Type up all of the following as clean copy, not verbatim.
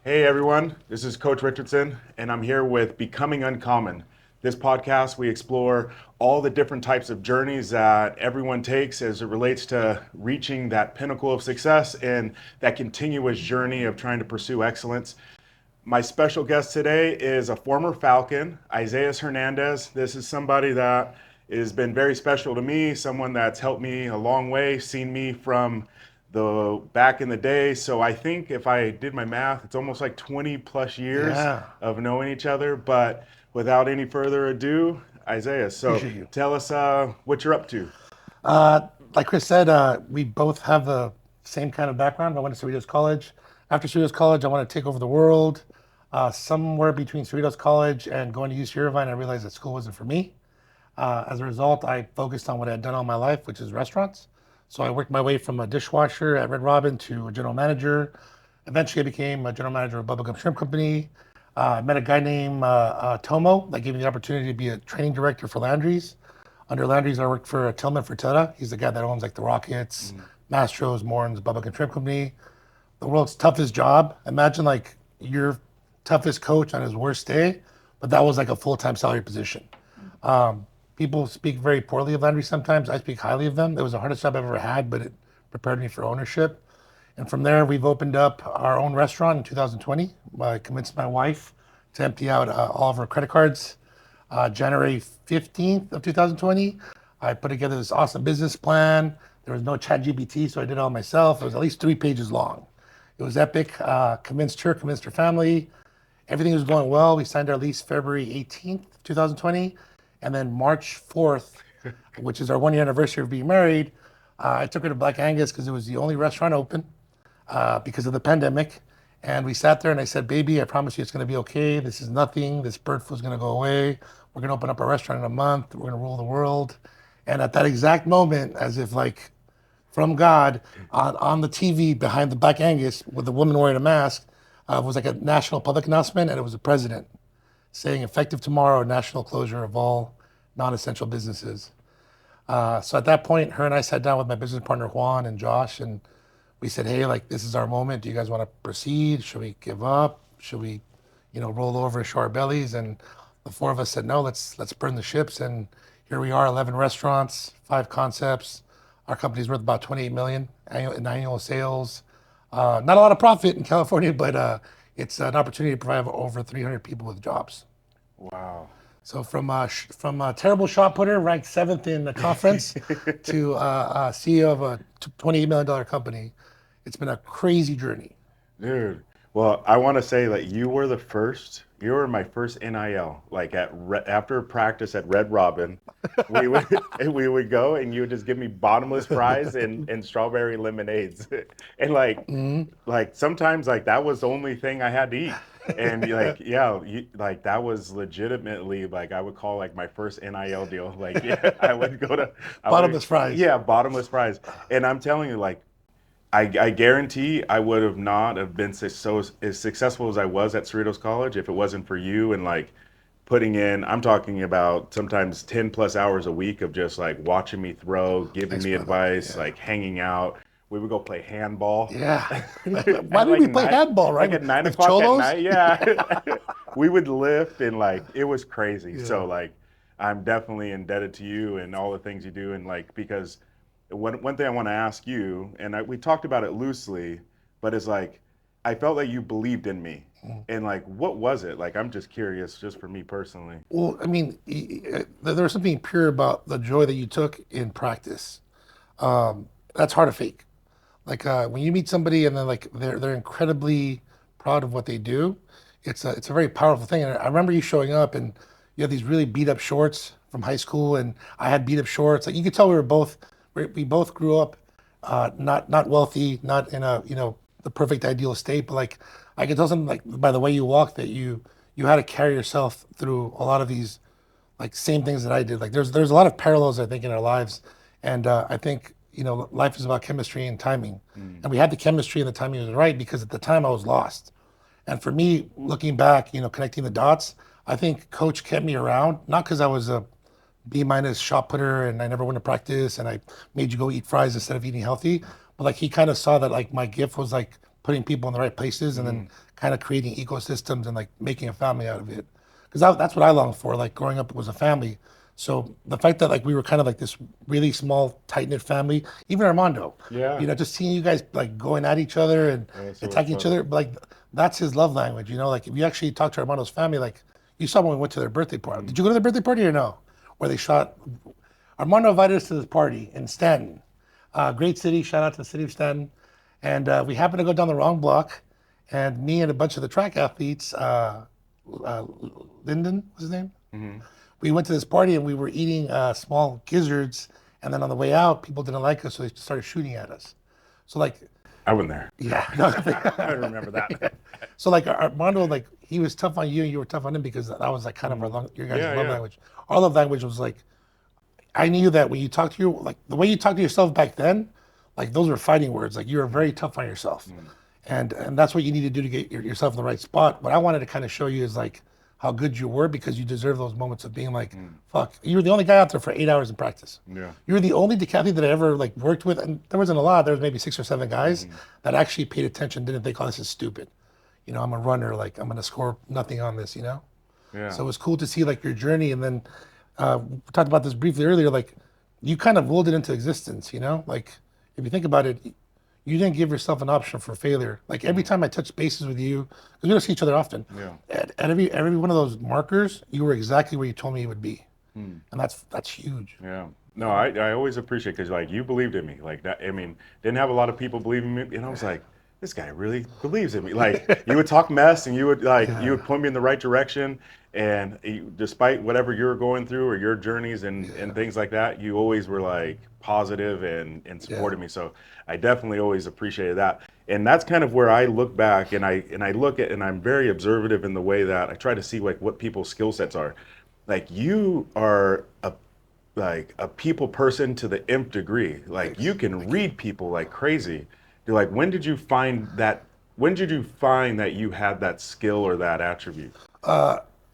Hey everyone, this is Coach Richardson, and I'm here with Becoming Uncommon. This podcast, we explore all the different types of journeys that everyone takes as it relates to reaching that pinnacle of success and that continuous journey of trying to pursue excellence. My special guest today is a former Falcon, Isaias Hernandez. This is somebody that has been very special to me, someone that's helped me a long way, seen me from the back in the day. So I think if I did my math, it's almost like 20 plus years Yeah, of knowing each other. But without any further ado, Isaiah, so appreciate you. tell us what you're up to. Like Chris said, we both have the same kind of background. I went to Cerritos College. After Cerritos College, I wanted to take over the world. Somewhere between Cerritos College and going to UC Irvine, I realized that school wasn't for me. As a result, I focused on what I had done all my life, which is restaurants. So I worked my way from a dishwasher at Red Robin to a general manager. Eventually, I became a general manager of Bubblegum Shrimp Company. I met a guy named Tomo that gave me the opportunity to be a training director for Landry's. Under Landry's, I worked for Tillman Fertitta. He's the guy that owns like the Rockets, Mastros, Morns, Bubblegum Shrimp Company. The world's toughest job. Imagine like your toughest coach on his worst day, but that was like a full-time salary position. People speak very poorly of Landry sometimes. I speak highly of them. It was the hardest job I've ever had, but it prepared me for ownership. And from there, we've opened up our own restaurant in 2020. I convinced my wife to empty out all of her credit cards. January 15th of 2020, I put together this awesome business plan. There was no chat GPT, so I did it all myself. It was at least 3 pages long. It was epic. Convinced her family. Everything was going well. We signed our lease February 18th, 2020. And then March 4th, which is our 1 year anniversary of being married, I took her to Black Angus because it was the only restaurant open because of the pandemic. And we sat there and I said, baby, I promise you it's going to be okay. This is nothing. This bird flu is going to go away. We're going to open up a restaurant in a month. We're going to rule the world. And at that exact moment, as if like from God, on the TV behind the Black Angus with a woman wearing a mask, was like a national public announcement, and it was the president saying effective tomorrow, national closure of all non-essential businesses. So at that point, her and I sat down with my business partner, Juan and Josh, and we said, hey, like, this is our moment. Do you guys want to proceed? Should we give up? Should we, roll over, show our bellies? And the four of us said, no, let's burn the ships. And here we are, 11 restaurants, 5 concepts. Our company's worth about 28 million in annual sales. Not a lot of profit in California, but it's an opportunity to provide over 300 people with jobs. Wow. So from a terrible shot putter, ranked 7th in the conference, to CEO of a $28 million company, it's been a crazy journey. Dude, well, I want to say that you were my first NIL. Like after practice at Red Robin, we would we would go and you would just give me bottomless fries and strawberry lemonades, and like sometimes like that was the only thing I had to eat. And like like that was legitimately like I would call like my first NIL deal. Like yeah, Bottomless fries. yeah, bottomless fries. And I'm telling you, like I guarantee I would have not have been so as successful as I was at Cerritos College if it wasn't for you and like putting in, I'm talking about sometimes 10 plus hours a week of just like watching me throw, giving Thanks, me brother. advice, Yeah. like hanging out. We would go play handball. Yeah. Why At did like we play handball, right? like at 9 With o'clock at cholos? night. Yeah. We would lift and like it was crazy. So Yeah. like I'm definitely indebted to you and all the things you do. And like because one thing I want to ask you, and we talked about it loosely, but it's like I felt like you believed in me. And like, what was it? Like, I'm just curious, just for me personally. Well, I mean, there was something pure about the joy that you took in practice. That's hard to fake. Like when you meet somebody and then like they're incredibly proud of what they do, it's a very powerful thing. And I remember you showing up and you had these really beat up shorts from high school, and I had beat up shorts. Like you could tell we both grew up not wealthy, not in a the perfect ideal state, but like I could tell something like by the way you walk that you had to carry yourself through a lot of these like same things that I did. Like there's a lot of parallels I think in our lives, and I think life is about chemistry and timing, and we had the chemistry and the timing was right because at the time I was lost, and for me looking back, connecting the dots, I think Coach kept me around not because I was a B minus shot putter and I never went to practice and I made you go eat fries instead of eating healthy, but like he kind of saw that like my gift was like putting people in the right places and then kind of creating ecosystems and like making a family out of it. Because that's what I longed for. Like growing up was a family. So the fact that like we were kind of like this really small, tight knit family, even Armando, Yeah. you know, just seeing you guys like going at each other and so attacking each other, like that's his love language. You know, like if you actually talk to Armando's family, like you saw when we went to their birthday party. Did you go to their birthday party or no? Where they shot. Armando invited us to this party in Stanton, great city. Shout out to the city of Stanton, and we happened to go down the wrong block, and me and a bunch of the track athletes, Lyndon was his name. We went to this party and we were eating small gizzards, and then on the way out, people didn't like us, so they started shooting at us. So like, I wasn't there. yeah, I remember that. so like Armando, like he was tough on you and you were tough on him because that was like kind of your guys' love language. Our love language was like, I knew that when you talk to like the way you talk to yourself back then, like those were fighting words. Like you were very tough on yourself, and that's what you need to do to get yourself in the right spot. What I wanted to kind of show you is like how good you were, because you deserve those moments of being like, fuck, you were the only guy out there for 8 hours in practice. Yeah. You were the only decathlete that I ever like worked with, and there wasn't a lot. There was maybe 6 or 7 guys that actually paid attention. Didn't think, oh, this is stupid. You know, I'm a runner. Like I'm gonna score nothing on this. You know. Yeah. So it was cool to see like your journey, and then we talked about this briefly earlier. Like you kind of willed it into existence. You know, like if you think about it, you didn't give yourself an option for failure. Like every time I touched bases with you, because we don't see each other often. Yeah. At every one of those markers, you were exactly where you told me you would be, and that's huge. Yeah. No, I always appreciate, because like you believed in me like that. I mean, didn't have a lot of people believe in me, and I was like, this guy really believes in me. Like you would talk mess, and you would you would point me in the right direction, and despite whatever you were going through or your journeys and things like that, you always were like positive and supported me. So I definitely always appreciated that. And that's kind of where I look back and I look at, and I'm very observative in the way that I try to see like what people's skill sets are. Like you are a people person to the nth degree. Like you can read people like crazy. You're like, when did you find that you had that skill or that attribute?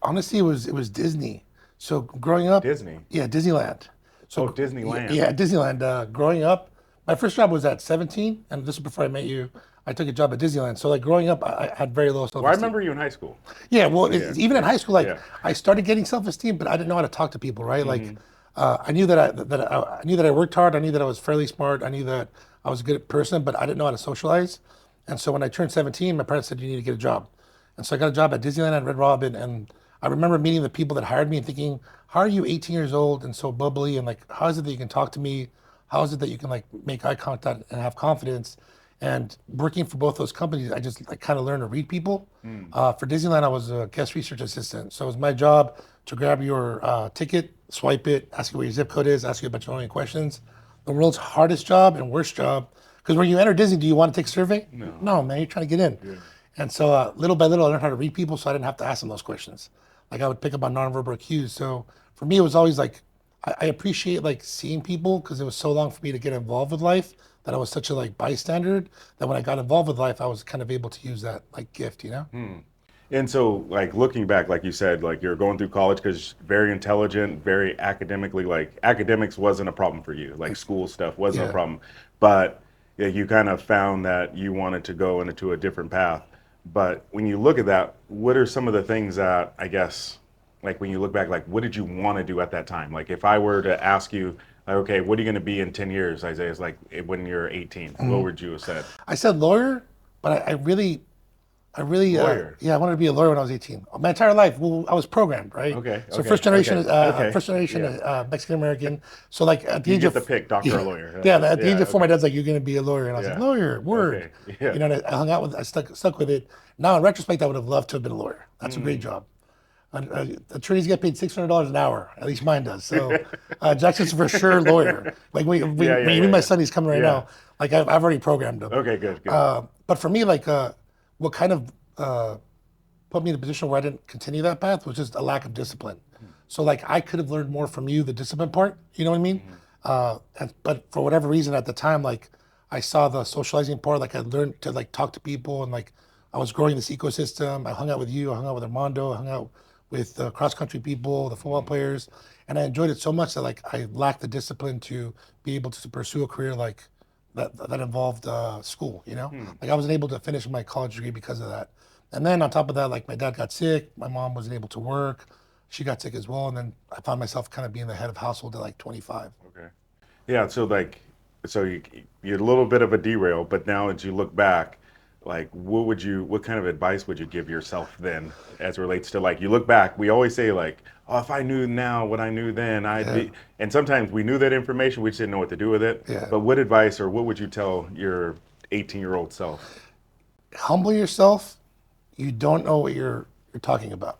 Honestly, it was Disney. So growing up, Disney? Yeah, Disneyland. So Disneyland. Yeah, Disneyland. Growing up, my first job was at 17, and this was before I met you. I took a job at Disneyland. So like growing up, I had very low self-esteem. Well, I remember you in high school. Yeah, well, even in high school, like I started getting self-esteem, but I didn't know how to talk to people, right? Like I knew that I knew that I worked hard. I knew that I was fairly smart. I knew that I was a good person, but I didn't know how to socialize. And so when I turned 17, my parents said, you need to get a job. And so I got a job at Disneyland and Red Robin. And I remember meeting the people that hired me and thinking, how are you 18 years old and so bubbly? And like, how is it that you can talk to me? How is it that you can like make eye contact and have confidence? And working for both those companies, I just like kind of learned to read people. For Disneyland, I was a guest research assistant. So it was my job to grab your ticket, swipe it, ask you where your zip code is, ask you a bunch of annoying questions. The world's hardest job and worst job. Because when you enter Disney, do you want to take a survey? No, man, you're trying to get in. Yeah. And so little by little, I learned how to read people, so I didn't have to ask them those questions. Like I would pick up on nonverbal cues. So for me, it was always like, I appreciate like seeing people, because it was so long for me to get involved with life that I was such a like bystander that when I got involved with life, I was kind of able to use that like gift, you know? And so like looking back, like you said, like you're going through college because very intelligent, very academically, like academics wasn't a problem for you. Like school stuff wasn't a problem. But yeah, you kind of found that you wanted to go into a different path. But when you look at that, what are some of the things that I guess, like when you look back, like what did you want to do at that time? Like if I were to ask you, like, okay, what are you going to be in 10 years, Isaiah? Like when you're 18, what would you have said? I said lawyer, but I really, lawyer. I wanted to be a lawyer when I was 18. My entire life, well, I was programmed, right? Okay. So first generation Mexican American. So like at the age of the pick, doctor or lawyer. Yeah, at the age of 4, my dad's like, you're going to be a lawyer, and I was like, lawyer, word. Okay. Yeah. You know, and I hung out with, I stuck with it. Now in retrospect, I would have loved to have been a lawyer. That's a great job. Attorneys get paid $600 an hour. At least mine does. So Jackson's for sure lawyer. Like when you meet my son, he's coming right now. Like I've already programmed him. Okay, good. But for me, like what kind of put me in a position where I didn't continue that path was just a lack of discipline. So like I could have learned more from you, the discipline part. You know what I mean? But for whatever reason at the time, like I saw the socializing part. Like I learned to like talk to people, and like I was growing this ecosystem. I hung out with you. I hung out with Armando. I hung out with the cross-country people, the football players, and I enjoyed it so much that like I lacked the discipline to be able to pursue a career like that involved school, you know? Like I wasn't able to finish my college degree because of that. And then on top of that, like my dad got sick, my mom wasn't able to work, she got sick as well, and then I found myself kind of being the head of household at like 25. Okay. Yeah. So like, so you're a little bit of a derail, but now as you look back, like what kind of advice would you give yourself then as it relates to like, you look back, we always say like, oh, if I knew now what I knew then, I'd Yeah, be, and sometimes we knew that information, we just didn't know what to do with it. yeah. But what advice or what would you tell your 18-year-old self? Humble yourself. You don't know what you're talking about.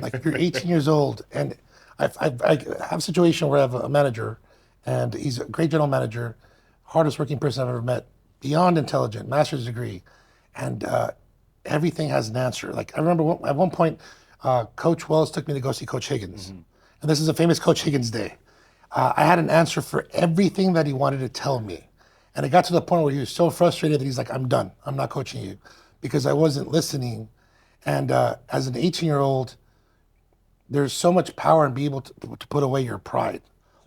Like you're 18 years old, and I have a situation where I have a manager, and he's a great general manager, hardest working person I've ever met, beyond intelligent, master's degree, and everything has an answer. Like I remember at one point, Coach Wells took me to go see Coach Higgins, and this is a famous Coach Higgins day. I had an answer for everything that he wanted to tell me. And it got to the point where he was so frustrated that he's like, I'm done. I'm not coaching you because I wasn't listening. And as an 18-year-old, there's so much power in being able to put away your pride.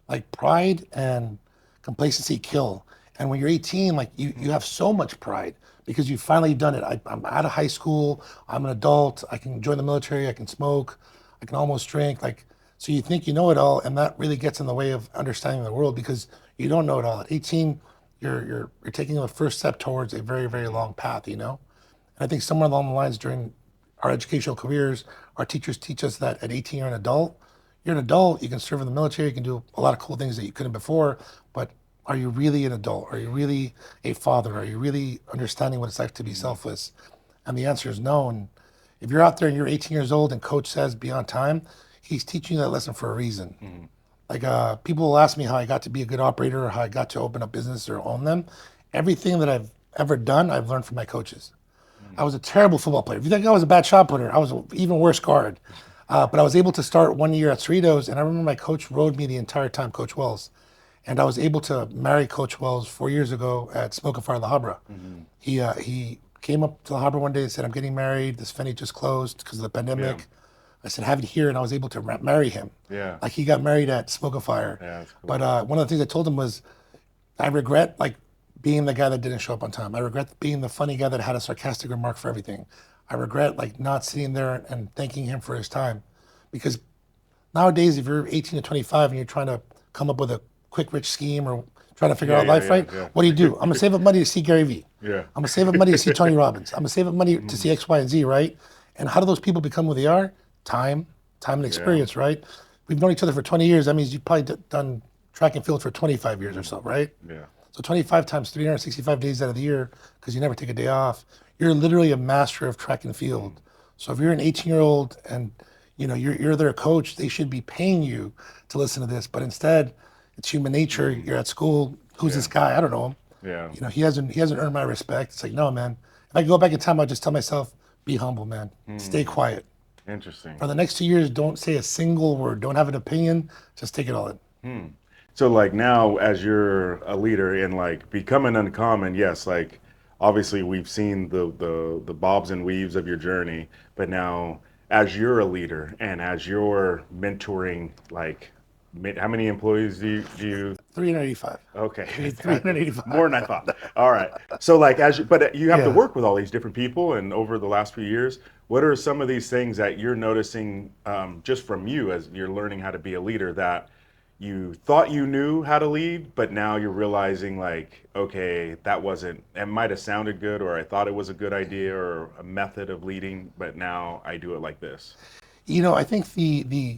Like pride and complacency kill. And when you're 18, like you have so much pride because you've finally done it. I'm out of high school. I'm an adult. I can join the military. I can smoke. I can almost drink. Like, so you think you know it all, and that really gets in the way of understanding the world because you don't know it all. At 18, you're taking the first step towards a very, very long path, you know? And I think somewhere along the lines during our educational careers, our teachers teach us that at 18, you're an adult. You're an adult, you can serve in the military, you can do a lot of cool things that you couldn't before, but are you really an adult? Are you really a father? Are you really understanding what it's like to be selfless? And the answer is no. And if you're out there and you're 18 years old and coach says be on time, he's teaching you that lesson for a reason. Like people will ask me how I got to be a good operator or how I got to open up business or own them. Everything that I've ever done, I've learned from my coaches. I was a terrible football player. If you think I was a bad shot putter, I was an even worse guard. But I was able to start 1 year at Cerritos, and I remember my coach rode me the entire time, Coach Wells. And I was able to marry Coach Wells 4 years ago at Smoke Fire La Habra. He came up to La Habra one day and said, I'm getting married. This Fendi just closed because of the pandemic. Yeah. I said, have it here, and I was able to marry him. Yeah. Like he got married at Smoke Fire. Yeah, that's cool. But one of the things I told him was, I regret like being the guy that didn't show up on time. I regret being the funny guy that had a sarcastic remark for everything. I regret like not sitting there and thanking him for his time. Because nowadays, if you're 18 to 25 and you're trying to come up with a quick, rich scheme or trying to figure out life right, what do? I'm gonna save up money to see Gary Vee. Yeah. I'm gonna save up money to see Tony Robbins. I'm gonna save up money to see X, Y, and Z, right? And how do those people become who they are? Time and experience, right? We've known each other for 20 years. That means you've probably done track and field for 25 years or so, right? Yeah. So 25 times 365 days out of the year, because you never take a day off, you're literally a master of track and field. So if you're an 18-year-old and you know you're their coach, they should be paying you to listen to this. But instead, it's human nature. You're at school. Who's this guy? I don't know him. Yeah. You know, he hasn't earned my respect. It's like, no, man. If I could go back in time, I'd just tell myself, be humble, man. Stay quiet. Interesting. For the next 2 years, don't say a single word. Don't have an opinion. Just take it all in. So like now as you're a leader and like becoming uncommon, yes, like obviously we've seen the bobs and weaves of your journey, but now as you're a leader and as you're mentoring, like how many employees do you 385. Okay. 385. More than I thought. All right. So like but you have to Yeah. work with all these different people, and over the last few years, what are some of these things that you're noticing just from you as you're learning how to be a leader that you thought you knew how to lead, but now you're realizing like, okay, it might have sounded good, or I thought it was a good idea or a method of leading, but now I do it like this. You know, I think the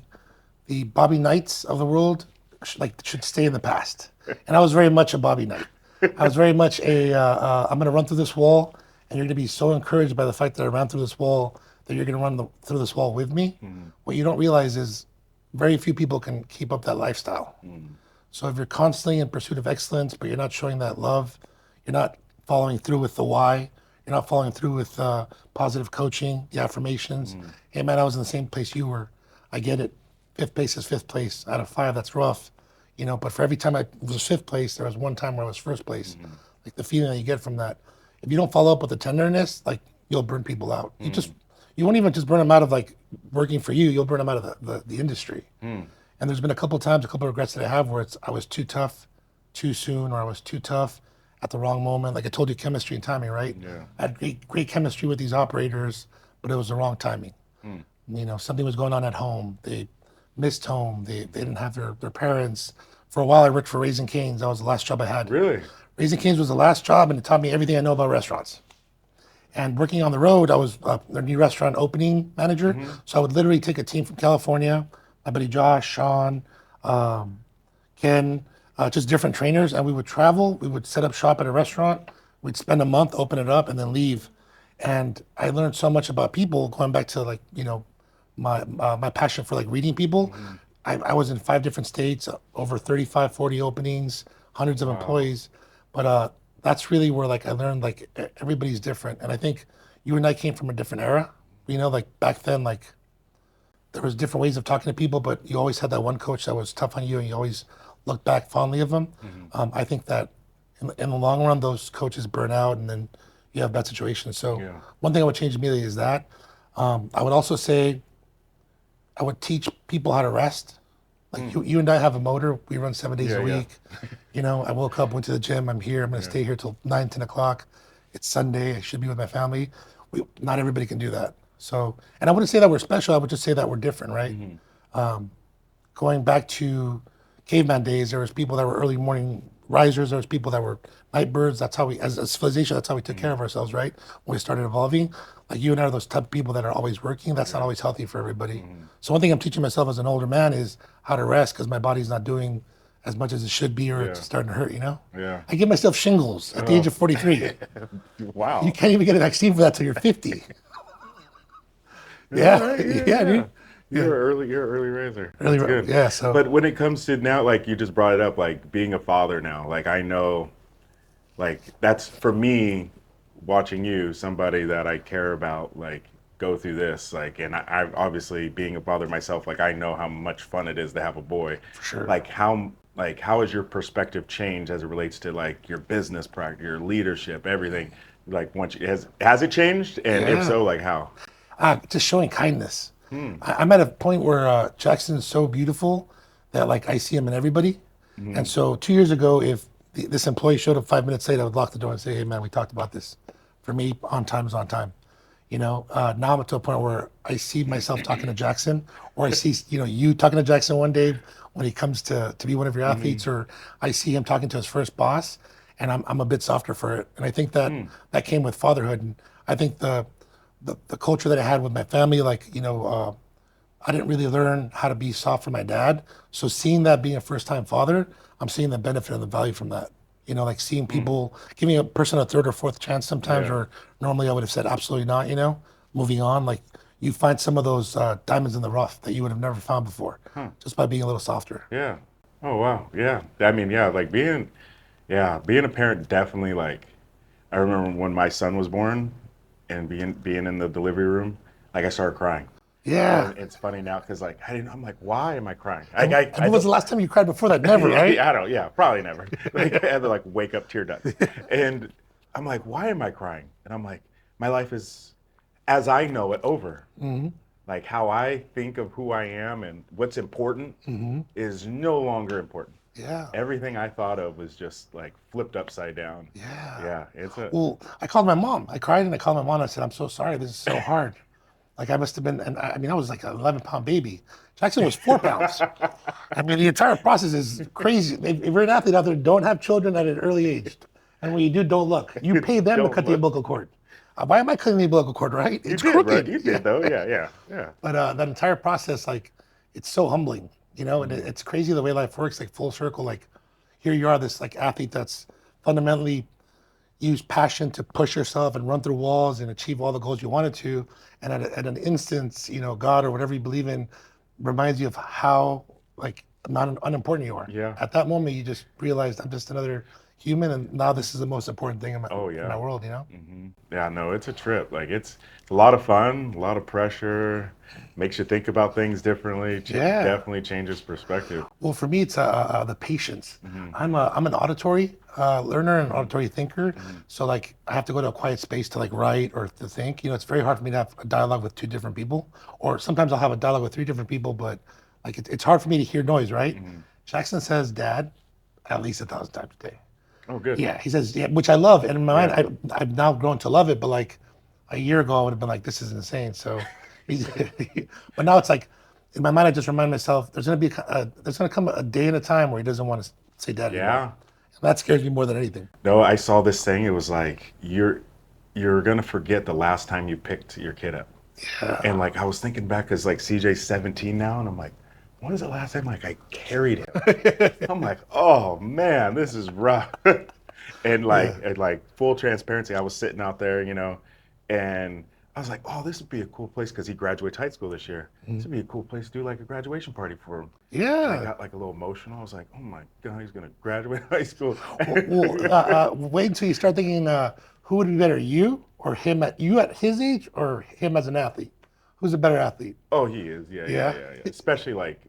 Bobby Knights of the world should stay in the past. And I was very much a Bobby Knight. I was very much I'm going to run through this wall, and you're going to be so encouraged by the fact that I ran through this wall that you're going to run through this wall with me. What you don't realize is very few people can keep up that lifestyle. So if you're constantly in pursuit of excellence, but you're not showing that love, you're not following through with the why, you're not following through with positive coaching, the affirmations. Hey man, I was in the same place you were. I get it. Fifth place is fifth place out of five. That's rough, you know. But for every time I was fifth place, there was one time where I was first place. Like the feeling that you get from that. If you don't follow up with the tenderness, like you'll burn people out. You won't even just burn them out of like working for you. You'll burn them out of the industry. And there's been a couple of regrets that I have where I was too tough too soon, or I was too tough at the wrong moment. Like I told you, chemistry and timing, right? Yeah. I had great chemistry with these operators, but it was the wrong timing. You know, something was going on at home. They missed home. They didn't have their parents. For a while, I worked for Raising Cane's. That was the last job I had. Really? Raising Cane's was the last job, and it taught me everything I know about restaurants. And working on the road, I was their new restaurant opening manager. So I would literally take a team from California, my buddy Josh, Sean, Ken, just different trainers, and we would travel. We would set up shop at a restaurant. We'd spend a month, open it up, and then leave. And I learned so much about people, going back to like, you know, my passion for like reading people. I was in 5 different states, over 35, 40 openings, hundreds of employees. But that's really where like I learned like everybody's different. And I think you and I came from a different era. You know, like back then, like there was different ways of talking to people, but you always had that one coach that was tough on you and you always looked back fondly of them. I think that in the long run, those coaches burn out and then you have bad situations. So one thing I would change immediately is that. I would also say, I would teach people how to rest. Like you and I have a motor. We run 7 days a week. You know, I woke up, went to the gym. I'm here. I'm going to stay here till 9, 10 o'clock. It's Sunday. I should be with my family. Not everybody can do that. So, and I wouldn't say that we're special. I would just say that we're different, right? Going back to caveman days, there was people that were early morning risers. There was people that were night birds. That's how we, as a civilization, that's how we took care of ourselves, right? When we started evolving. Like you and I are those type of people that are always working. That's not always healthy for everybody. So one thing I'm teaching myself as an older man is how to rest because my body's not doing as much as it should be or it's starting to hurt, you know? I give myself shingles at the age of 43. Wow. You can't even get a vaccine for that till you're 50. Dude. You're an early raiser. Early, That's good. yeah. So, but when it comes to now, like you just brought it up, like being a father now, like I know, like that's for me, watching you, somebody that I care about, like go through this, like, and I obviously being a father myself, like I know how much fun it is to have a boy. For sure. Like how has your perspective changed as it relates to like your business practice, your leadership, everything? Like once has it changed, and if so, like how? Just showing kindness. I'm at a point where Jackson is so beautiful that like I see him in everybody. And so 2 years ago, if this employee showed up 5 minutes late, I would lock the door and say, "Hey man, we talked about this." For me, on time is on time. You know, now I'm to a point where I see myself talking to Jackson, or I see you talking to Jackson one day when he comes to be one of your athletes, or I see him talking to his first boss, and I'm a bit softer for it. And I think that that came with fatherhood. And I think the culture that I had with my family, like, I didn't really learn how to be soft for my dad. So seeing that being a first-time father, I'm seeing the benefit and the value from that. You know, like seeing people, giving a person a third or fourth chance sometimes, or normally I would have said absolutely not, moving on. Like you find some of those diamonds in the rough that you would have never found before, just by being a little softer. Yeah. Oh, wow. Yeah. I mean, like being a parent definitely, like, I remember when my son was born and being in the delivery room, like I started crying. Yeah. And it's funny now because like I'm like, why am I crying? And when was the last time you cried before that? Never, right? I don't. Yeah, probably never. Like I had to like wake up tear ducts, and I'm like, why am I crying? And I'm like, my life is, as I know it, over. Like how I think of who I am and what's important is no longer important. Yeah. Everything I thought of was just like flipped upside down. Yeah. Yeah. Well, I called my mom. I cried and I called my mom. And I said, "I'm so sorry. This is so hard." Like I must have been, and I mean, I was like an 11-pound baby. Jackson was 4 pounds. I mean, the entire process is crazy. If you're an athlete out there, don't have children at an early age. And when you do, don't look. You pay them to cut the umbilical cord. Why am I cutting the umbilical cord, right? It's crooked. Right? You did though, yeah. But that entire process, like, it's so humbling, and it's crazy the way life works, like full circle. Like, here you are, this like athlete that's fundamentally used passion to push yourself and run through walls and achieve all the goals you wanted to. And at an instance, God or whatever you believe in reminds you of how like not unimportant you are. Yeah. At that moment, you just realized I'm just another human, and now this is the most important thing in my world. Yeah, no, it's a trip. Like it's a lot of fun, a lot of pressure, makes you think about things differently. Definitely changes perspective. Well, for me, it's the patience. I'm an auditory learner and auditory thinker. So like I have to go to a quiet space to like write or to think. It's very hard for me to have a dialogue with 2 different people, or sometimes I'll have a dialogue with 3 different people, but like it's hard for me to hear noise, right? Jackson says "Dad" at least 1,000 times a day. Oh, good. Yeah, he says, which I love. And in my mind, I've now grown to love it, but like, a year ago, I would have been like, this is insane. So, he's, but now it's like, in my mind, I just remind myself, there's going to be, there's going to come a day and a time where he doesn't want to say dad anymore. Yeah. And that scares me more than anything. No, I saw this thing. It was like, you're going to forget the last time you picked your kid up. Yeah. And like, I was thinking back because like CJ's 17 now. And I'm like, when was the last time like I carried him? I'm like, oh man, this is rough. And like, Yeah. and like full transparency, I was sitting out there, and I was like, oh, this would be a cool place because he graduates high school this year. This would be a cool place to do like a graduation party for him. And I Yeah. got like a little emotional. I was like, oh my God, he's gonna graduate high school. Wait until you start thinking, who would be better, you or him at his age, or him as an athlete? Who's a better athlete? Oh, he is. Yeah, yeah, Yeah. yeah, yeah. Especially like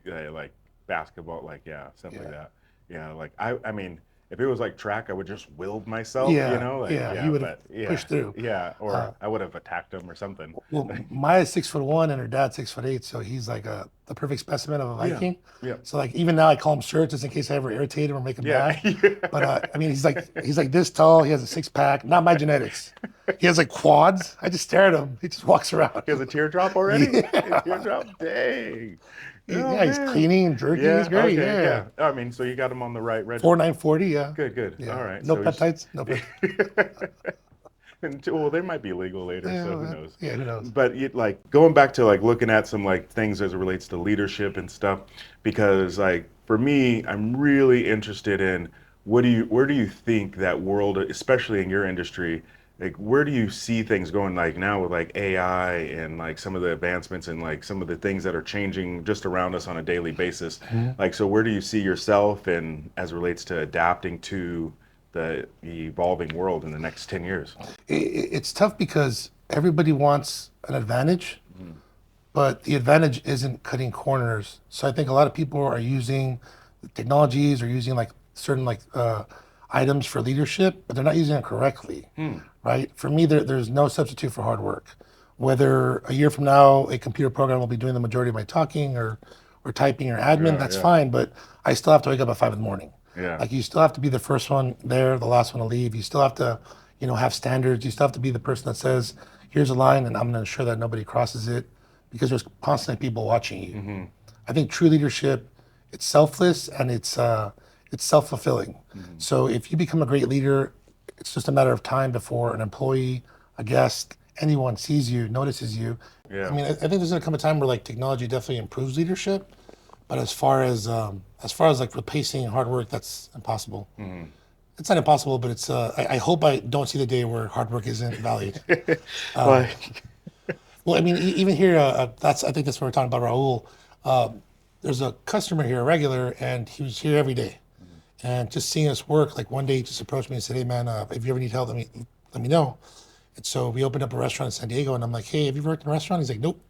basketball, like stuff like Yeah. that. Yeah, like I mean, if it was like track, I would just willed myself, Yeah. like Yeah. You would have but yeah, pushed through. yeah, or I would have attacked him or something. Well, Maya's 6'1" and her dad's 6'8", so he's like the perfect specimen of a Viking. Yeah. So like even now I call him Sir just in case I ever irritate him or make him Yeah. mad. But I mean he's like this tall. He has a 6-pack. Not my genetics. He has like quads. I just stare at him. He just walks around. He has a teardrop already? Yeah. A teardrop? Dang. Oh, Yeah, he's man. cleaning, jerking. Yeah, He's great. okay, Yeah. I mean, so you got him on the right regimen. 4940. Yeah. Good, good. Yeah. All right. No so he's- peptides. No peptides. Well, they might be legal later, so who knows? Yeah, who knows? But like going back to like looking at some like things as it relates to leadership and stuff, because like for me, I'm really interested in where do you think that world, especially in your industry, like where do you see things going like now with like AI and like some of the advancements and like some of the things that are changing just around us on a daily basis? Like, so where do you see yourself and as it relates to adapting to the evolving world in the next 10 years? It's tough because everybody wants an advantage, but the advantage isn't cutting corners. So I think a lot of people are using technologies or using like certain like items for leadership, but they're not using it correctly, right? For me, there's no substitute for hard work. Whether a year from now a computer program will be doing the majority of my talking or typing or admin, that's fine. But I still have to wake up at 5 in the morning. Yeah. Like you still have to be the first one there, the last one to leave. You still have to, have standards. You still have to be the person that says, here's a line and I'm going to ensure that nobody crosses it because there's constantly people watching you. I think true leadership, it's selfless and it's self-fulfilling. So if you become a great leader, it's just a matter of time before an employee, a guest, anyone sees you, notices you. Yeah. I mean, I think there's going to come a time where like technology definitely improves leadership. But as far as like replacing hard work, that's impossible. It's not impossible, but it's. I hope I don't see the day where hard work isn't valued. Like, Well, I mean, even here, I think that's what we're talking about, Raul. There's a customer here, a regular, and he was here every day. And just seeing us work, like one day he just approached me and said, "Hey man, if you ever need help, let me know." And so we opened up a restaurant in San Diego, and I'm like, "Hey, have you ever worked in a restaurant?" He's like, "Nope."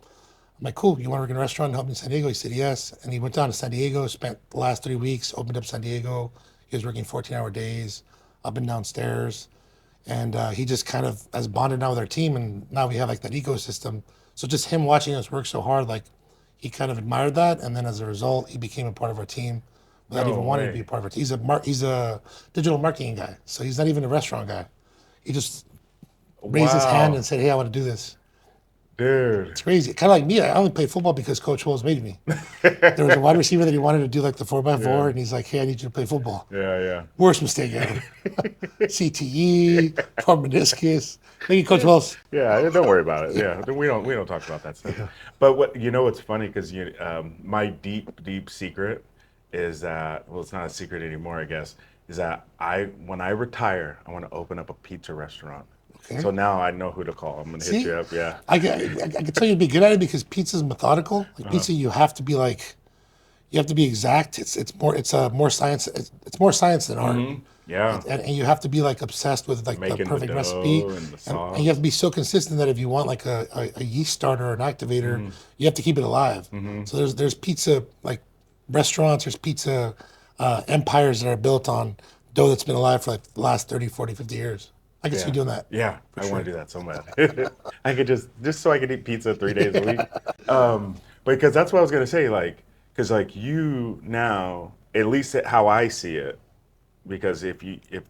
I'm like, "Cool, you want to work in a restaurant and help me in San Diego?" He said, "Yes." And he went down to San Diego, spent the last 3 weeks, opened up San Diego. He was working 14-hour days, up and downstairs. And he just kind of has bonded now with our team. And now we have like that ecosystem. So just him watching us work so hard, like he kind of admired that. And then as a result, he became a part of our team without No even wanting to way. be a part of our team. He's a digital marketing guy. So he's not even a restaurant guy. He just raised his hand Wow. and said, "Hey, I want to do this." dude. It's crazy. Kind of like me. I only played football because Coach Wolves made me. There was a wide receiver that he wanted to do like the 4x4, and he's like, "Hey, I need you to play football." Yeah, yeah. Worst mistake ever. CTE, torn meniscus. Thank you, Coach Wells. Yeah, don't worry about it. Yeah, we don't talk about that stuff. But what's funny because my deep secret is that, well, it's not a secret anymore, I guess, is that when I retire, I want to open up a pizza restaurant. Okay. So now I know who to call. I'm gonna hit See? you up. Yeah. I can tell you'd be good at it because pizza's methodical. Like pizza, you have to be exact. It's more science. It's more science than art. Yeah. And you have to be like obsessed with like Making the the perfect dough recipe, and the sauce. and you have to be so consistent that if you want like a yeast starter or an activator, you have to keep it alive. So there's pizza like restaurants, there's pizza empires that are built on dough that's been alive for like the last 30, 40, 50 years. I can see you doing that. Yeah, I want to do that so bad. I could just so I could eat pizza 3 days a week. Because that's what I was gonna say. Like, because like you now, at least how I see it, because if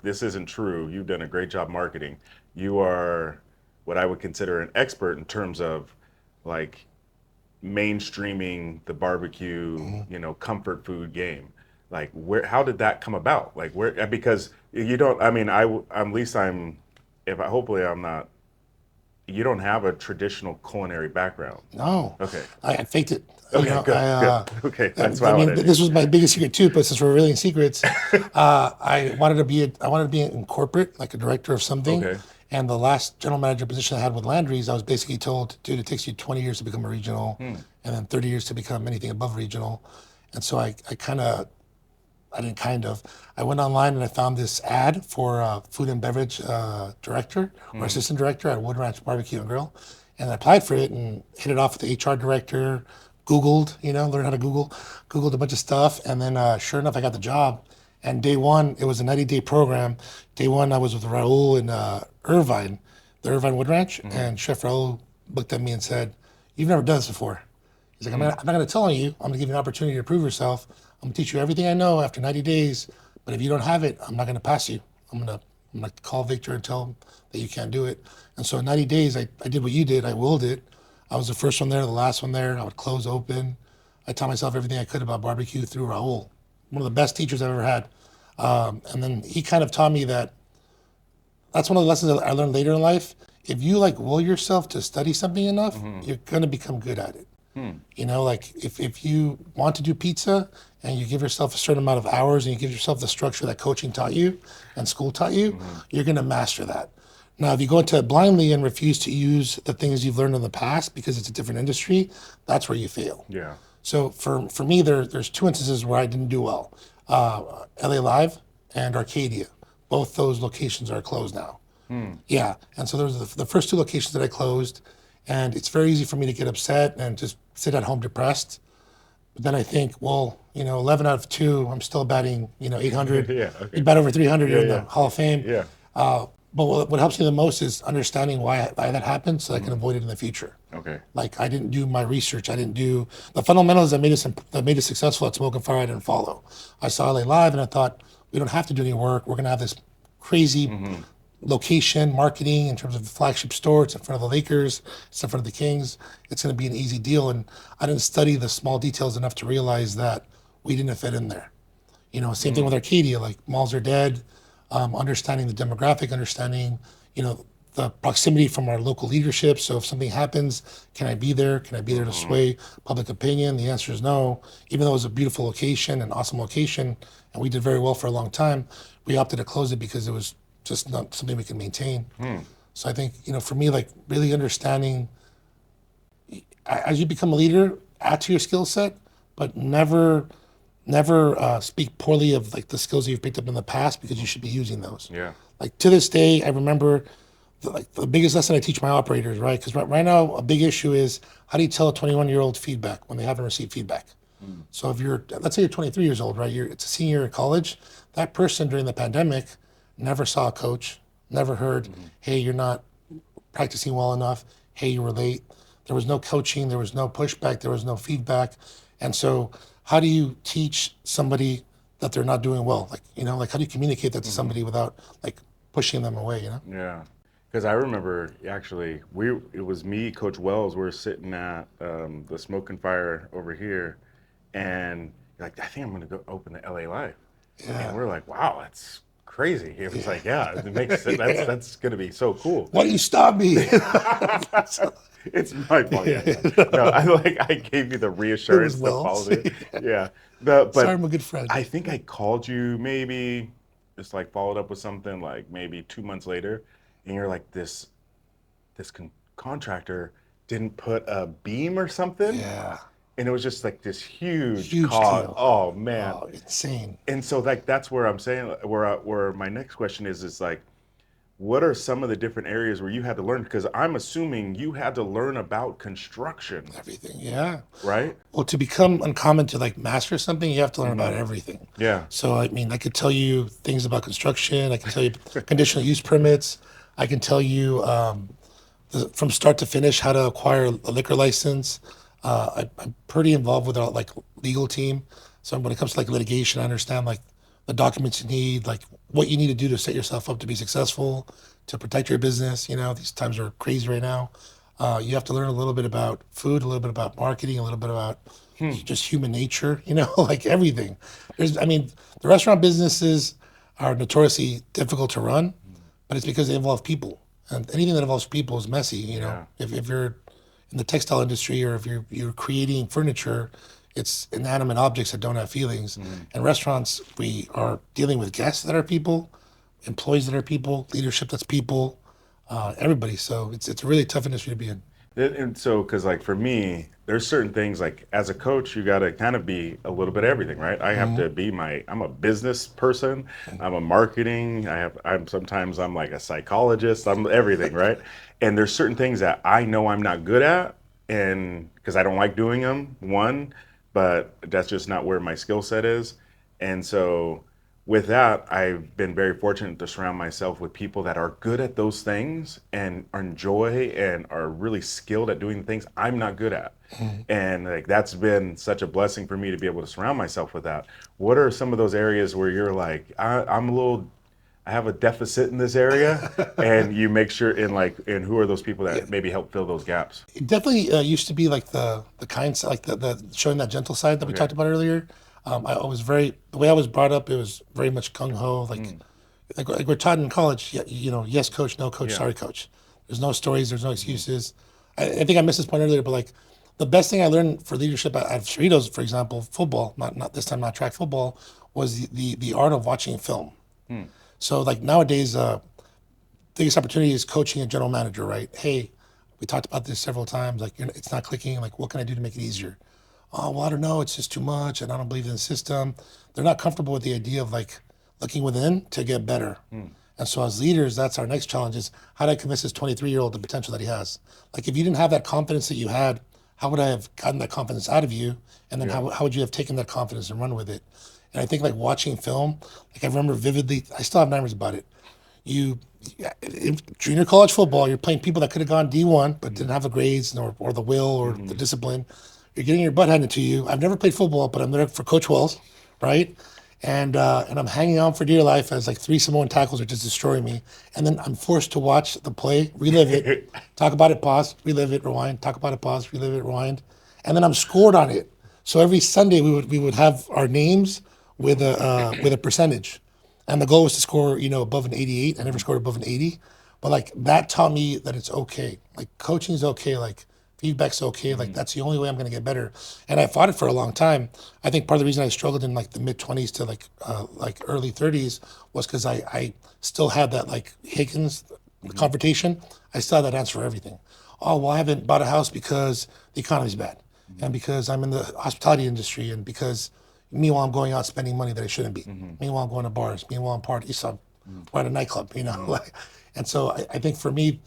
this isn't true, you've done a great job marketing. You are what I would consider an expert in terms of like mainstreaming the barbecue, comfort food game. Like how did that come about? Like because you don't, I mean, at least hopefully I'm not, you don't have a traditional culinary background. No. Okay. I faked it. Okay, good. Okay, that's validating. This was my biggest secret too. But since we're revealing secrets, I wanted to be in corporate, like a director of something. Okay. And the last general manager position I had with Landry's, I was basically told, dude, it takes you 20 years to become a regional, and then 30 years to become anything above regional. And so I went online and I found this ad for a food and beverage director or assistant director at Wood Ranch Barbecue and Grill. And I applied for it and hit it off with the HR director, Googled, learned how to Googled a bunch of stuff. And then sure enough, I got the job. And day one, it was a 90-day program. Day one, I was with Raul in Irvine, the Irvine Wood Ranch. And Chef Raul looked at me and said, "You've never done this before." He's like, I'm not going to tell you. I'm going to give you an opportunity to prove yourself. I'm going to teach you everything I know after 90 days. But if you don't have it, I'm not going to pass you. I'm going to call Victor and tell him that you can't do it. And so in 90 days, I did what you did. I willed it. I was the first one there, the last one there. I would close open. I taught myself everything I could about barbecue through Raul, one of the best teachers I've ever had. And then he kind of taught me that's one of the lessons that I learned later in life. If you will yourself to study something enough, you're going to become good at it. Like if you want to do pizza and you give yourself a certain amount of hours and you give yourself the structure that coaching taught you and school taught you, you're going to master that. Now, if you go into it blindly and refuse to use the things you've learned in the past because it's a different industry, that's where you fail. Yeah. So for me, there's two instances where I didn't do well. LA Live and Arcadia. Both those locations are closed now. Yeah, and so there's the first two locations that I closed, and it's very easy for me to get upset and just sit at home depressed. But then I think, 11 out of 2, I'm still batting, 800. Yeah, okay. You bat over 300, you're in the Hall of Fame. Yeah. But what helps me the most is understanding why that happened so I can avoid it in the future. Okay. Like I didn't do my research. I didn't do the fundamentals that made us successful at Smoke Fire. I didn't follow. I saw LA Live and I thought, we don't have to do any work. We're going to have this crazy location, marketing in terms of the flagship store. It's in front of the Lakers. It's in front of the Kings. It's going to be an easy deal. And I didn't study the small details enough to realize that we didn't fit in there. Same thing with Arcadia, like malls are dead. Understanding the demographic, understanding, the proximity from our local leadership. So if something happens, can I be there? Can I be there to sway public opinion? The answer is no. Even though it was a beautiful location, an awesome location, and we did very well for a long time, we opted to close it because it was just not something we could maintain. So I think, for me, really understanding, as you become a leader, add to your skill set, but never speak poorly of the skills that you've picked up in the past because you should be using those. Yeah. To this day, I remember the biggest lesson I teach my operators, right? Because right now, a big issue is how do you tell a 21-year-old feedback when they haven't received feedback? So if let's say you're 23 years old, right? It's a senior in college. That person during the pandemic never saw a coach, never heard, hey, you're not practicing well enough. Hey, you were late. There was no coaching. There was no pushback. There was no feedback. And so how do you teach somebody that they're not doing well? How do you communicate that to somebody without pushing them away, Yeah. Because I remember actually, it was me, Coach Wells, we're sitting at the Smoke and Fire over here, and you're like, I think I'm going to go open the LA Live. Yeah. And we're like, wow, that's crazy. It was like, yeah, it makes sense. That's going to be so cool. Why do you stop me? It's my fault. Yeah. No, I gave you the reassurance to follow it. Yeah. But Sorry, I'm a good friend. I think I called you maybe just followed up with something maybe 2 months later, and you're like, this contractor didn't put a beam or something. Yeah. And it was just this huge deal. Oh man. Oh, insane. And so that's where I'm saying where my next question is what are some of the different areas where you had to learn? Because I'm assuming you had to learn about construction. Everything, yeah. Right? Well, to become uncommon to master something, you have to learn about everything. Yeah. So, I could tell you things about construction. I can tell you conditional use permits. I can tell you from start to finish how to acquire a liquor license. I'm pretty involved with our legal team. So when it comes to litigation, I understand the documents you need, like what you need to do to set yourself up to be successful, to protect your business. You know, these times are crazy right now. You have to learn a little bit about food, a little bit about marketing, a little bit about just human nature, you know, like everything. I mean, the restaurant businesses are notoriously difficult to run, but it's because they involve people. And anything that involves people is messy, you know. Yeah. If you're in the textile industry or if you're creating furniture, it's inanimate objects that don't have feelings. In restaurants, we are dealing with guests that are people, employees that are people, leadership that's people, everybody. So it's a really tough industry to be in. And so, because like for me, there's certain things like as a coach, you got to kind of be a little bit of everything, right? I have to be I'm a business person, I'm a marketing, I'm like a psychologist, I'm everything, right? And there's certain things that I know I'm not good at, and because I don't like doing them, one, but that's just not where my skill set is. And so, with that, I've been very fortunate to surround myself with people that are good at those things and enjoy and are really skilled at doing the things I'm not good at. And like that's been such a blessing for me to be able to surround myself with that. What are some of those areas where you're like, I have a deficit in this area, and you make sure and who are those people that maybe help fill those gaps? It definitely used to be like the kind side, like the showing that gentle side that we talked about earlier. I was the way I was brought up, it was very much gung ho, like we're taught in college. You know, yes, coach, no, coach, Yeah. sorry, coach. There's no stories, there's no excuses. I think I missed this point earlier, but like the best thing I learned for leadership out of Cerritos, for example, football, not this time, not track football, was the art of watching film. So like nowadays, biggest opportunity is coaching a general manager, right? Hey, we talked about this several times. Like, it's not clicking. Like, what can I do to make it easier? Oh, well, I don't know. It's just too much, and I don't believe in the system. They're not comfortable with the idea of like looking within to get better. And so, as leaders, that's our next challenge: is how do I convince this 23-year-old the potential that he has? Like, if you didn't have that confidence that you had, how would I have gotten that confidence out of you? And then how would you have taken that confidence and run with it? And I think like watching film, like I remember vividly, I still have nightmares about it. You in junior college football, you're playing people that could have gone D1 but didn't have the grades or the will or the discipline. You're getting your butt handed to you. I've never played football, but I'm there for Coach Wells, right? And I'm hanging on for dear life as like three Samoan tackles are just destroying me. And then I'm forced to watch the play, relive it, talk about it, pause, relive it, rewind, talk about it, pause, relive it, rewind. And then I'm scored on it. So every Sunday we would have our names with a percentage. And the goal was to score, above an 88. I never scored above an 80. But like that taught me that it's okay. Like coaching is okay. Like feedback's okay. Like that's the only way I'm going to get better. And I fought it for a long time. I think part of the reason I struggled in like the mid 20s to like early 30s was because I still had that like Higgins confrontation. I still had that answer for everything. Oh, well, I haven't bought a house because the economy's bad, and because I'm in the hospitality industry, and because meanwhile I'm going out spending money that I shouldn't be. Meanwhile I'm going to bars. Meanwhile I'm partying. So we're at a nightclub, and so I think for me,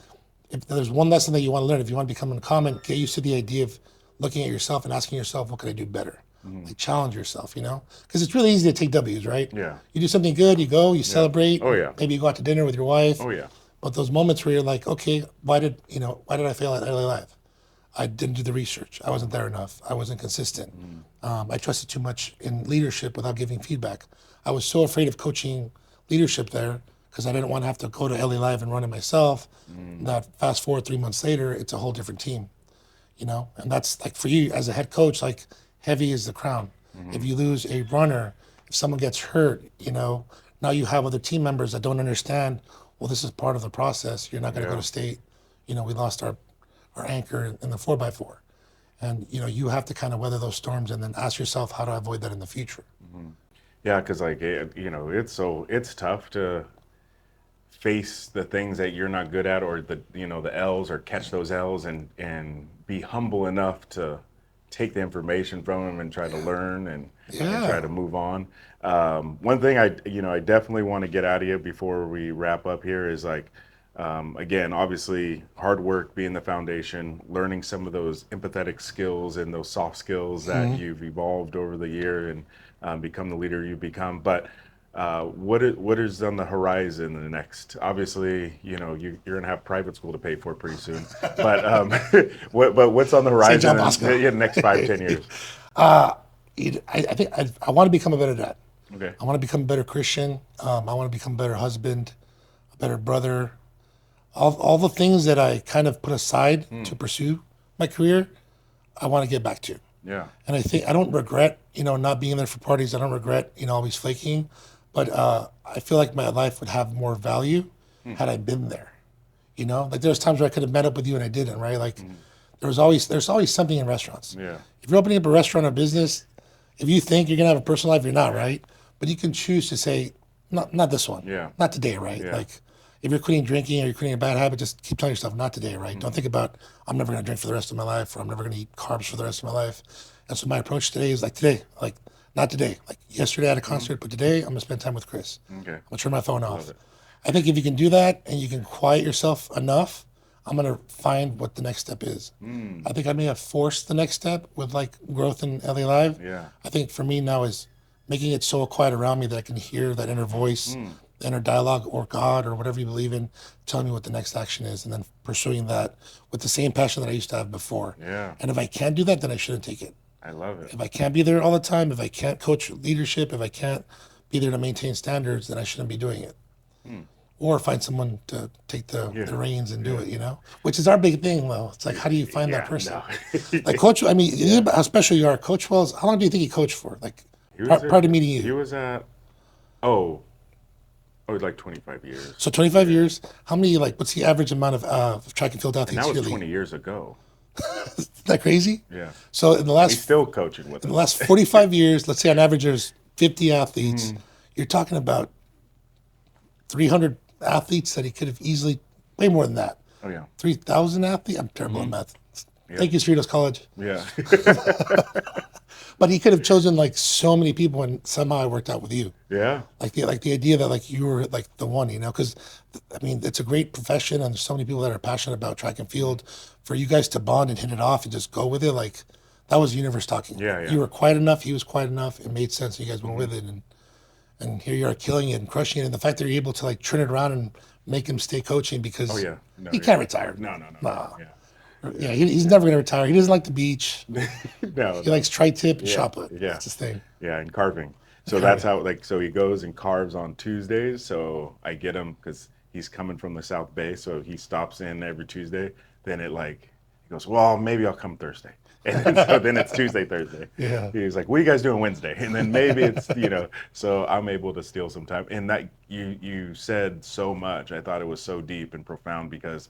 if there's one lesson that you want to learn, if you want to become uncommon, get used to the idea of looking at yourself and asking yourself, what can I do better? Like challenge yourself, because it's really easy to take W's, right? Yeah. You do something good, you go, you celebrate. Oh, yeah. Maybe you go out to dinner with your wife. Oh yeah. But those moments where you're like, okay, why did I fail at LA Live? I didn't do the research. I wasn't there enough. I wasn't consistent. I trusted too much in leadership without giving feedback. I was so afraid of coaching leadership there because I didn't want to have to go to LA Live and run it myself. That fast forward 3 months later, it's a whole different team, And that's like for you as a head coach, like heavy is the crown. If you lose a runner, if someone gets hurt, now you have other team members that don't understand, well, this is part of the process. You're not going to go to state. We lost our anchor in the 4x4. And, you have to kind of weather those storms and then ask yourself, how do I avoid that in the future? Yeah, because like it's tough to face the things that you're not good at, or the L's, or catch those L's and be humble enough to take the information from them and try to learn and try to move on. One thing I definitely want to get out of you before we wrap up here is like, again, obviously hard work being the foundation, learning some of those empathetic skills and those soft skills that you've evolved over the year and become the leader you've become. But what is on the horizon in the next? Obviously, you're going to have private school to pay for pretty soon. But what's on the horizon John in Bosco. the next 5-10 years? I think I want to become a better dad. Okay. I want to become a better Christian. I want to become a better husband, a better brother. All the things that I kind of put aside to pursue my career, I want to get back to. Yeah. And I think I don't regret, not being there for parties. I don't regret, always flaking. But I feel like my life would have more value had I been there. Like there's times where I could have met up with you and I didn't, right? Like there's always something in restaurants. Yeah. If you're opening up a restaurant or business, if you think you're gonna have a personal life, you're not, right? But you can choose to say, not this one. Yeah. Not today, right? Yeah. Like if you're quitting drinking or you're quitting a bad habit, just keep telling yourself, not today, right? Don't think about I'm never gonna drink for the rest of my life or I'm never gonna eat carbs for the rest of my life. And so my approach today is like today, like not today. Like yesterday I had a concert, but today I'm gonna spend time with Chris. Okay. I'm gonna turn my phone off. Love it. I think if you can do that and you can quiet yourself enough, I'm gonna find what the next step is. I think I may have forced the next step with like growth in LA Live. Yeah. I think for me now is making it so quiet around me that I can hear that inner voice, the inner dialogue, or God, or whatever you believe in, telling me what the next action is, and then pursuing that with the same passion that I used to have before. Yeah. And if I can't do that, then I shouldn't take it. I love it. If I can't be there all the time, if I can't coach leadership, if I can't be there to maintain standards, then I shouldn't be doing it. Or find someone to take the reins and do it, Which is our big thing, though. It's like, how do you find that person? No. Like Coach, I mean, how special you are. Coach Wells, how long do you think he coached for? Like, was prior to meeting you. He was at, like 25 years. So 25 years, how many, like, what's the average amount of track and field And athletes? that was really? 20 years ago. Isn't that crazy? Yeah. So in the He's last still coaching with in us. the last 45 years, let's say on average there's 50 athletes. You're talking about 300 athletes that he could have easily, way more than that. Oh, yeah. 3,000 athletes? I'm terrible at math. Thank you, Cerritos College. Yeah. But he could have chosen like so many people, and somehow it worked out with you. Yeah. Like the idea that like you were like the one, because I mean it's a great profession, and there's so many people that are passionate about track and field. For you guys to bond and hit it off and just go with it, like that was the universe talking. Yeah. You were quiet enough, he was quiet enough. It made sense. You guys went with it, and here you are killing it and crushing it. And the fact that you're able to like turn it around and make him stay coaching because he can't retire. No. Nah. Yeah. Yeah, he's never going to retire. He doesn't like the beach. No. He likes tri-tip and shot put. Yeah. That's his thing. Yeah, and carving. So that's how, so he goes and carves on Tuesdays. So I get him because he's coming from the South Bay. So he stops in every Tuesday. Then he goes, well, maybe I'll come Thursday. And so then it's Tuesday, Thursday. Yeah. He's like, what are you guys doing Wednesday? And then maybe it's, so I'm able to steal some time. And that you said so much. I thought it was so deep and profound because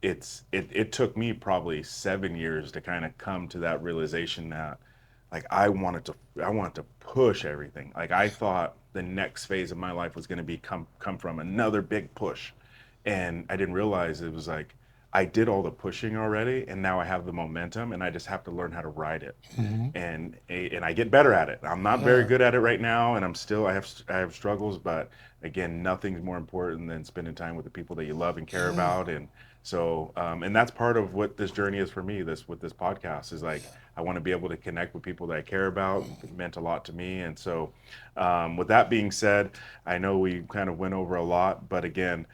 it took me probably 7 years to kind of come to that realization that like I wanted to push everything. Like I thought the next phase of my life was going to be come from another big push. And I didn't realize it was like I did all the pushing already, and now I have the momentum, and I just have to learn how to ride it. And I get better at it. I'm not very good at it right now, and I have struggles. But again, nothing's more important than spending time with the people that you love and care about. And so, and that's part of what this journey is for me. With this podcast is like I want to be able to connect with people that I care about. It meant a lot to me, and so with that being said, I know we kind of went over a lot, but again.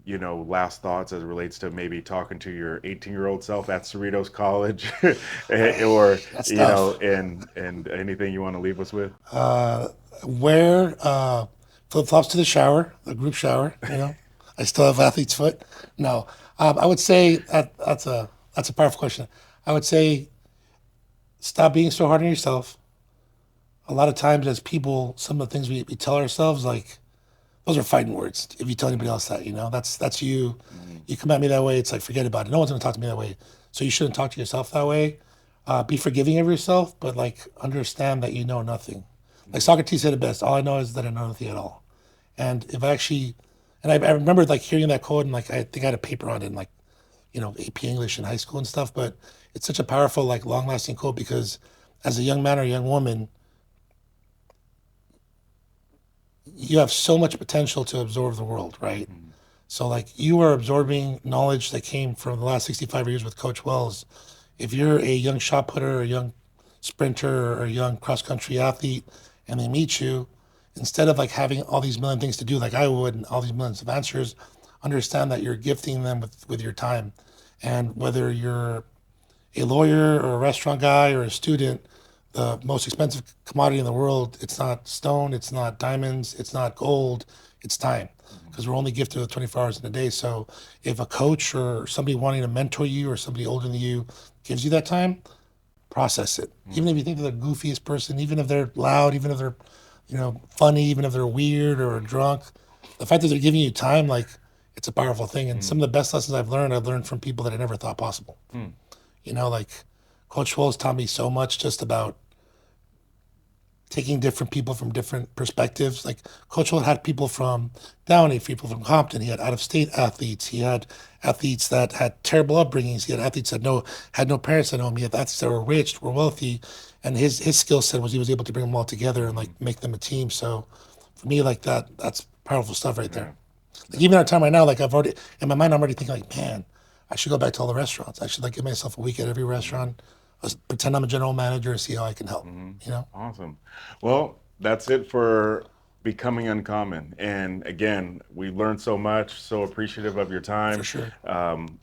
Last thoughts as it relates to maybe talking to your 18-year-old self at Cerritos College, or and anything you want to leave us with. Wear flip-flops to the shower, the group shower. I still have athlete's foot. No, I would say that's a powerful question. I would say stop being so hard on yourself. A lot of times, as people, some of the things we tell ourselves, like. Those are fighting words. If you tell anybody else that, that's you. You come at me that way, it's like, forget about it. No one's going to talk to me that way. So you shouldn't talk to yourself that way. Be forgiving of yourself, but like understand that you know nothing. Like Socrates said it best, all I know is that I know nothing at all. And if I actually, and I remember like hearing that quote and like, I think I had a paper on it in like, AP English in high school and stuff, but it's such a powerful, like long lasting quote because as a young man or a young woman, you have so much potential to absorb the world, right? So like you are absorbing knowledge that came from the last 65 years with Coach Wells. If you're a young shot putter or a young sprinter or a young cross country athlete and they meet you, instead of like having all these million things to do like I would and all these millions of answers, understand that you're gifting them with your time. And whether you're a lawyer or a restaurant guy or a student, the most expensive commodity in the world. It's not stone, it's not diamonds, it's not gold, it's time. Because we're only gifted with 24 hours in a day. So if a coach or somebody wanting to mentor you or somebody older than you gives you that time, process it. Even if you think they're the goofiest person, even if they're loud, even if they're, funny, even if they're weird or drunk, the fact that they're giving you time, like, it's a powerful thing. And some of the best lessons I've learned from people that I never thought possible. Like Coach Wolves taught me so much just about taking different people from different perspectives. Like Coach Will had people from Downey, people from Compton. He had out-of-state athletes. He had athletes that had terrible upbringings. He had athletes that had no parents at home. He had athletes that were rich, were wealthy, and his skill set was he was able to bring them all together and like make them a team. So for me, like that's powerful stuff right there. Like even our time right now, like I've already in my mind, I'm already thinking like, man, I should go back to all the restaurants. I should like give myself a week at every restaurant. Pretend I'm a general manager and see how I can help. Awesome. Well, that's it for Becoming Uncommon. And again, we learned so much, so appreciative of your time. For sure.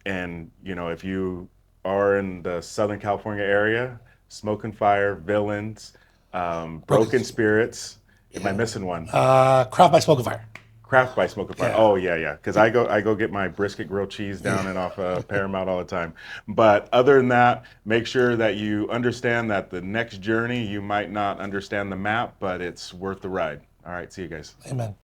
And, if you are in the Southern California area, Smoke and Fire, Villains, Broken Spirits. Am I missing one? Craft by Smoke Fire. Craft by Smoke and Fire. Yeah. Oh yeah. Because I go get my brisket grilled cheese down and off Paramount all the time. But other than that, make sure that you understand that the next journey you might not understand the map, but it's worth the ride. All right, see you guys. Amen.